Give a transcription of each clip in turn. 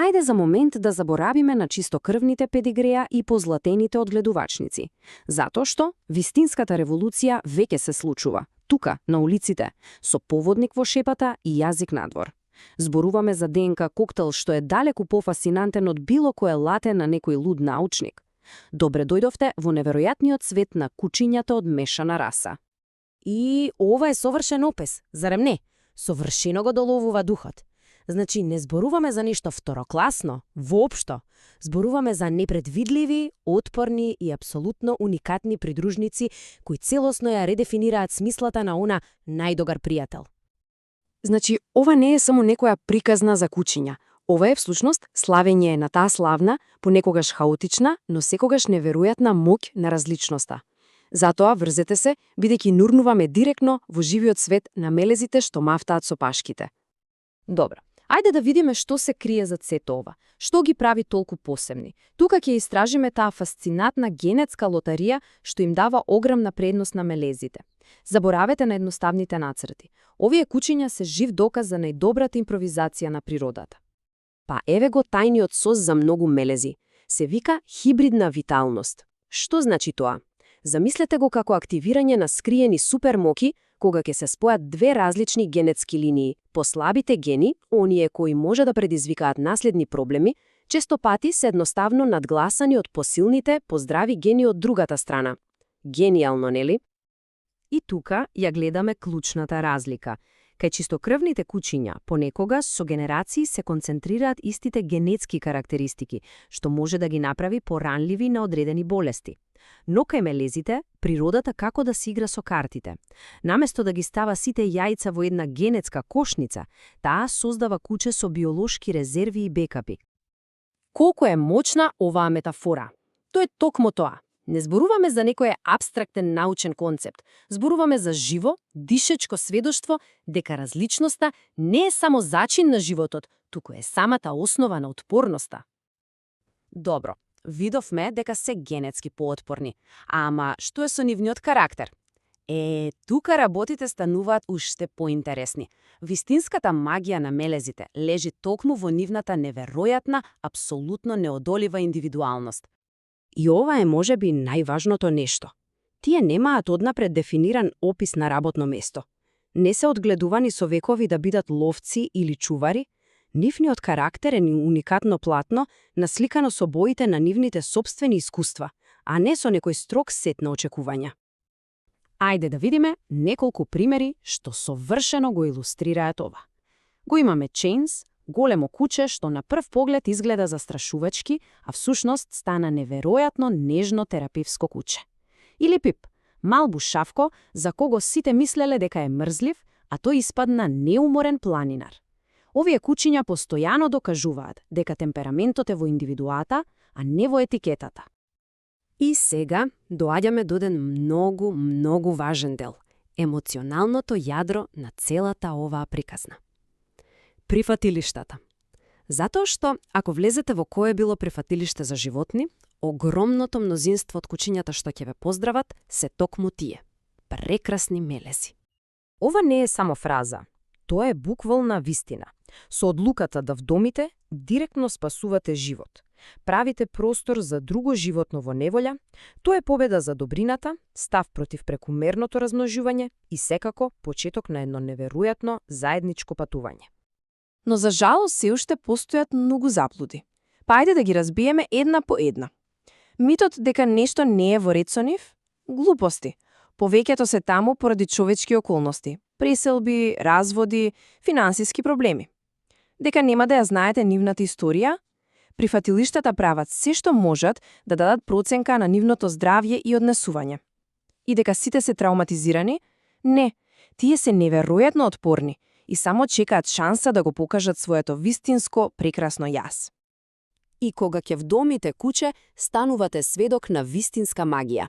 Ајде за момент да заборавиме на чистокрвните педигреа и позлатените одгледувачници. Затоа што вистинската револуција веќе се случува, тука, на улиците, со поводник во шепата и јазик надвор. Зборуваме за ДНК коктел што е далеку пофасцинантен од било кое лате на некој луд научник. Добре дојдовте во неверојатниот свет на кучињата од мешана раса. И ова е совршен опис, зарем не? Совршено го доловува духот. Значи, не зборуваме за нешто второкласно, воопшто. Зборуваме за непредвидливи, отпорни и апсолутно уникатни придружници кои целосно ја редефинираат смислата на она најдогар пријател. Значи, ова не е само некоја приказна за кучиња. Ова е всушност славење на таа славна, понекогаш хаотична, но секогаш неверојатна моќ на различноста. Затоа врзете се, бидејќи нурнуваме директно во живиот свет на мелезите што мафтаат со пашките. Добро. Ајде да видиме што се крие зад сето ова. Што ги прави толку посебни? Тука ќе истражиме таа фасцинатна генетска лотарија што им дава огромна предност на мелезите. Заборавете на едноставните нацрти. Овие кучиња се жив доказ за најдобрата импровизација на природата. Па еве го тајниот сос за многу мелези. Се вика хибридна виталност. Што значи тоа? Замислете го како активирање на скриени супермоки, кога ќе се спојат две различни генетски линии. Послабите гени, оние кои може да предизвикаат наследни проблеми, често пати се едноставно надгласани од посилните, поздрави гени од другата страна. Гениално, нели? И тука ја гледаме клучната разлика. Кај чистокрвните кучиња, понекогаш со генерации се концентрираат истите генетски карактеристики, што може да ги направи поранливи на одредени болести. Но кај мелезите, природата како да си игра со картите. Наместо да ги става сите јајца во една генетска кошница, таа создава куче со биолошки резерви и бекапи. Колку е моćна оваа метафора? Тоа е токму тоа. Не зборуваме за некој апстрактен научен концепт. Зборуваме за живо, дишечко сведоштво дека различноста не е само зачин на животот, туку е самата основа на отпорноста. Добро. Видовме дека се генетски поотпорни. Ама што е со нивниот карактер? Тука работите стануваат уште поинтересни. Вистинската магија на мелезите лежи токму во нивната неверојатна, апсолутно неодолива индивидуалност. И ова е можеби најважното нешто. Тие немаат однапред дефиниран опис на работно место. Не се одгледувани со векови да бидат ловци или чувари. Нивниот карактер е уникатно платно, насликано со боите на нивните собствени искуства, а не со некој строг сет на очекувања. Ајде да видиме неколку примери што совршено го илустрираат ова. Го имаме Чейнс, големо куче што на прв поглед изгледа застрашувачки, а всушност стана неверојатно нежно терапевско куче. Или Пип, мал бушавко за кого сите мислеле дека е мрзлив, а тој испадна неуморен планинар. Овие кучиња постојано докажуваат дека темпераментот е во индивидуата, а не во етикетата. И сега доаѓаме до еден многу важен дел – емоционалното јадро на целата оваа приказна. Прифатилиштата. Затоа што, ако влезете во кое било прифатилиште за животни, огромното мнозинство од кучињата што ќе ве поздрават се токму тие – прекрасни мелези. Ова не е само фраза, тоа е буквална вистина. Со одлуката да вдомите, директно спасувате живот. Правите простор за друго животно во неволја, тоа е победа за добрината, став против прекумерното размножување и секако почеток на едно неверојатно заедничко патување. Но за жалост се уште постојат многу заблуди. Па ајде да ги разбиеме една по една. Митот дека нешто не е во ред со нив? Глупости. Повеќето се таму поради човечки околности, преселби, разводи, финансиски проблеми. Дека нема да ја знаете нивната историја? Прифатилиштата прават се што можат да дадат проценка на нивното здравје и однесување. И дека сите се травматизирани? Не, тие се неверојатно отпорни и само чекаат шанса да го покажат своето вистинско, прекрасно јас. И кога ќе вдомите куче, станувате сведок на вистинска магија.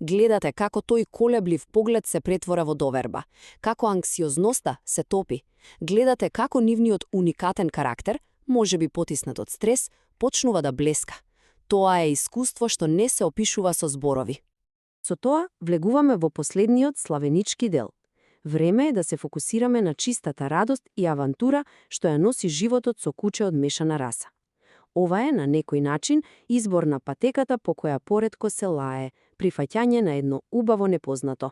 Гледате како тој колеблив поглед се претвора во доверба, како анксиозноста се топи. Гледате како нивниот уникатен карактер, можеби потиснат од стрес, почнува да блеска. Тоа е искуство што не се опишува со зборови. Со тоа влегуваме во последниот славенички дел. Време е да се фокусираме на чистата радост и авантура што ја носи животот со куче од мешана раса. Ова е, на некој начин, избор на патеката по која поретко се лае, прифаќање на едно убаво непознато.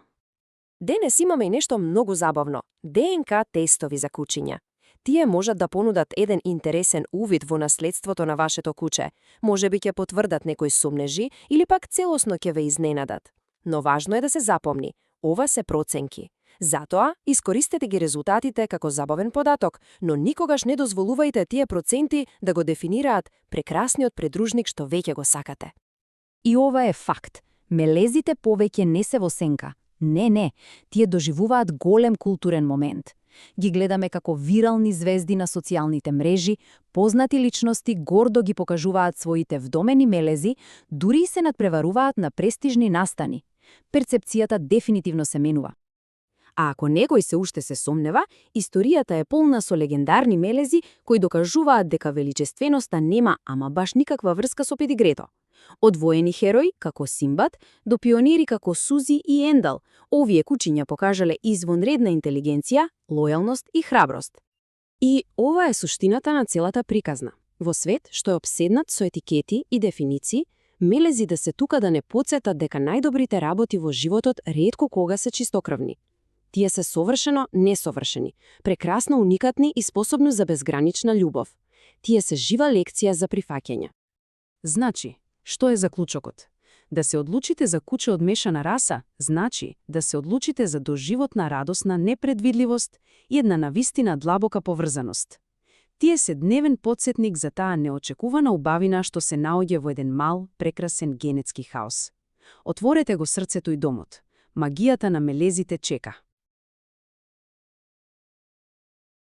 Денес имаме и нешто многу забавно – ДНК тестови за кучиња. Тие можат да понудат еден интересен увид во наследството на вашето куче. Можеби ќе потврдат некои сумнежи или пак целосно ќе ве изненадат. Но важно е да се запомни – ова се проценки. Затоа, искористете ги резултатите како забавен податок, но никогаш не дозволувајте тие проценти да го дефинираат прекрасниот придружник што веќе го сакате. И ова е факт. Мелезите повеќе не се во сенка. Не, тие доживуваат голем културен момент. Ги гледаме како вирални звезди на социјалните мрежи, познати личности гордо ги покажуваат своите вдомени мелези, дури и се надпреваруваат на престижни настани. Перцепцијата дефинитивно се менува. А ако некој се уште се сомнева, историјата е полна со легендарни мелези кои докажуваат дека величественоста нема ама баш никаква врска со педигрето. Од воени херои, како Симбад, до пионери како Сузи и Ендал, овие кучиња покажале извонредна интелигенција, лојалност и храброст. И ова е суштината на целата приказна. Во свет што е обседнат со етикети и дефиниции, мелези да се тука да не потсетат дека најдобрите работи во животот ретко кога се чистокрвни. Тие се совршено несовршени, прекрасно уникатни и способни за безгранична љубов. Тие се жива лекција за прифаќање. Значи, што е заклучокот? Да се одлучите за куче од мешана раса, значи да се одлучите за доживотна радосна непредвидливост и една навистина длабока поврзаност. Тие се дневен потсетник за таа неочекувана убавина што се наоѓа во еден мал, прекрасен генетски хаос. Отворете го срцето и домот. Магијата на мелезите чека.